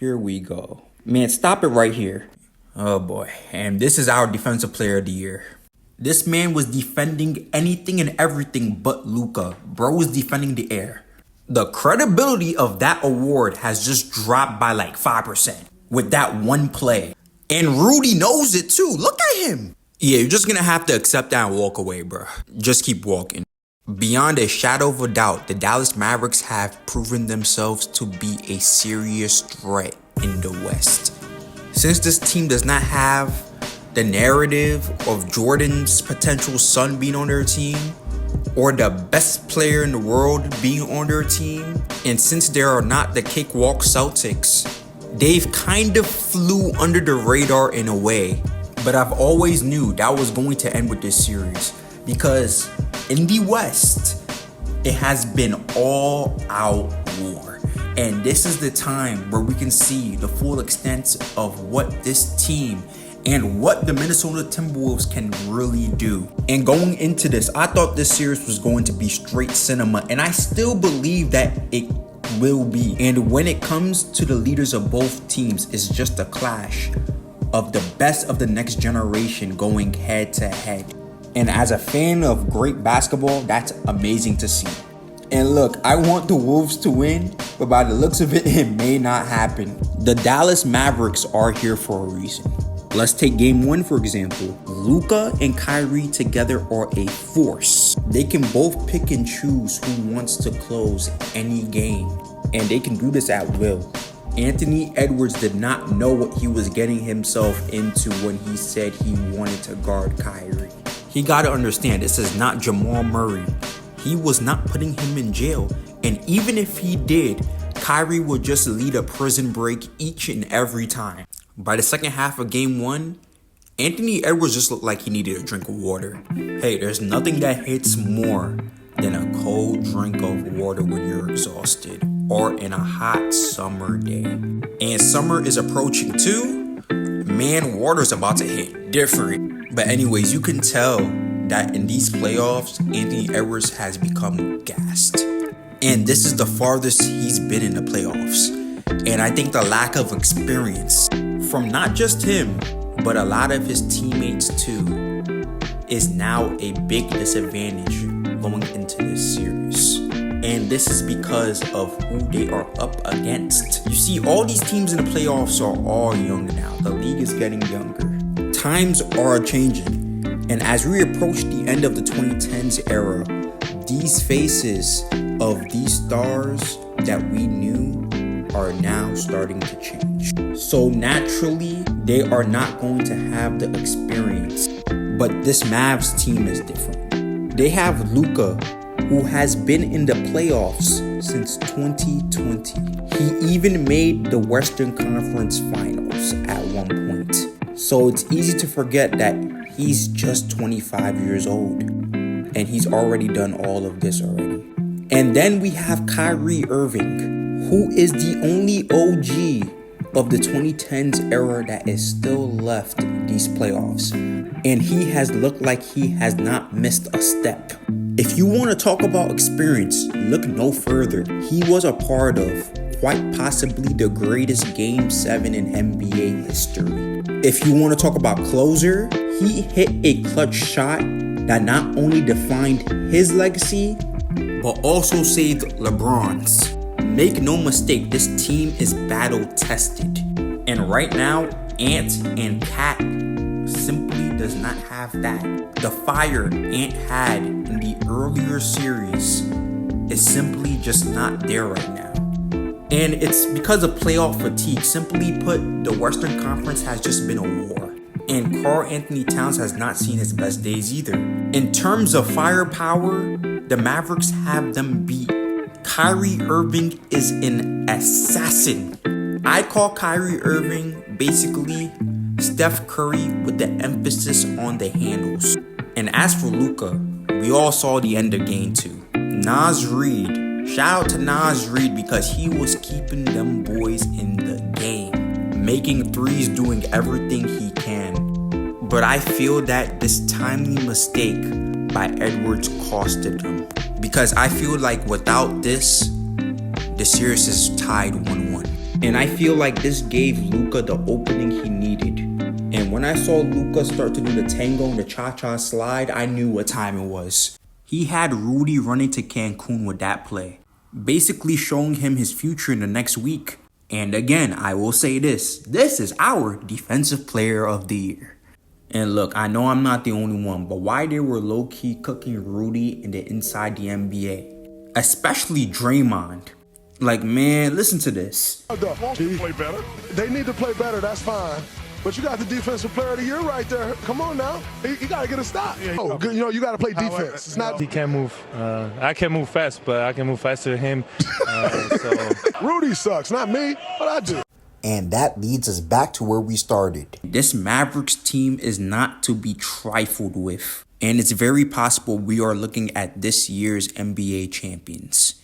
Here we go. Man, stop it right here. Oh boy. And this is our defensive player of the year. This man was defending anything and everything but Luka. Bro was defending the air. The credibility of that award has just dropped by like 5% with that one play. And Rudy knows it too. Look at him. Yeah, you're just gonna have to accept that and walk away, bro. Just keep walking. Beyond a shadow of a doubt, the Dallas Mavericks have proven themselves to be a serious threat in the West. Since this team does not have the narrative of Jordan's potential son being on their team, or the best player in the world being on their team, and since they are not the cakewalk Celtics, they've kind of flew under the radar in a way. But I've always knew that was going to end with this series, because in the West, it has been all out war. And this is the time where we can see the full extent of what this team and what the Minnesota Timberwolves can really do. And going into this, I thought this series was going to be straight cinema, and I still believe that it will be. And when it comes to the leaders of both teams, it's just a clash of the best of the next generation going head to head. And as a fan of great basketball, that's amazing to see. And look, I want the Wolves to win, but by the looks of it, it may not happen. The Dallas Mavericks are here for a reason. Let's take game 1 for example. Luka and Kyrie together are a force. They can both pick and choose who wants to close any game, and they can do this at will. Anthony Edwards did not know what he was getting himself into when he said he wanted to guard Kyrie. He got to understand, this is not Jamal Murray. He was not putting him in jail, and even if he did, Kyrie would just lead a prison break each and every time. By the second half of game 1, Anthony Edwards just looked like he needed a drink of water. Hey, there's nothing that hits more than a cold drink of water when you're exhausted or in a hot summer day. And summer is approaching too. Man, water's about to hit different. But anyways, you can tell that in these playoffs, Anthony Edwards has become gassed. And this is the farthest he's been in the playoffs. And I think the lack of experience from not just him, but a lot of his teammates too, is now a big disadvantage going into this series. And this is because of who they are up against. You see, all these teams in the playoffs are all younger now. The league is getting younger. Times are changing. And as we approach the end of the 2010s era, these faces of these stars that we knew are now starting to change. So naturally, they are not going to have the experience. But this Mavs team is different. They have Luka, who has been in the playoffs since 2020. He even made the Western Conference Finals at one point. So it's easy to forget that he's just 25 years old. And he's already done all of this already. And then we have Kyrie Irving, who is the only OG of the 2010s era that is still left these playoffs. And he has looked like he has not missed a step. If you want to talk about experience, look no further. He was a part of quite possibly the greatest Game 7 in NBA history. If you want to talk about closer, he hit a clutch shot that not only defined his legacy, but also saved LeBron's. Make no mistake, this team is battle tested. And right now, Ant and Cat simply does not have that. The fire Ant had in the earlier series is simply just not there right now. And it's because of playoff fatigue. Simply put, the Western Conference has just been a war. And Karl Anthony Towns has not seen his best days either. In terms of firepower, the Mavericks have them beat. Kyrie Irving is an assassin. I call Kyrie Irving basically Steph Curry with the emphasis on the handles. And as for Luka, we all saw the end of game 2. Naz Reid, shout out to Naz Reid because he was keeping them boys in the game, making threes, doing everything he can. But I feel that this timely mistake by Edwards costed them. Because I feel like without this The series is tied 1-1. And I feel like this gave Luka the opening he needed. And when I saw Luka start to do the tango and the cha-cha slide, I knew what time it was. He had Rudy running to Cancun with that play, basically showing him his future in the next week. And again, I will say this is our Defensive Player of the Year. And look, I know I'm not the only one, but why they were low-key cooking Rudy in the inside the NBA? Especially Draymond. Like, man, listen to this. Play better. They need to play better, that's fine. But you got the Defensive Player of the Year right there. Come on now. You got to get a stop. You got to play defense. It's not. He can't move. I can move fast, but I can move faster than him. Rudy sucks, not me, but I do. And that leads us back to where we started. This Mavericks team is not to be trifled with. And it's very possible we are looking at this year's NBA champions.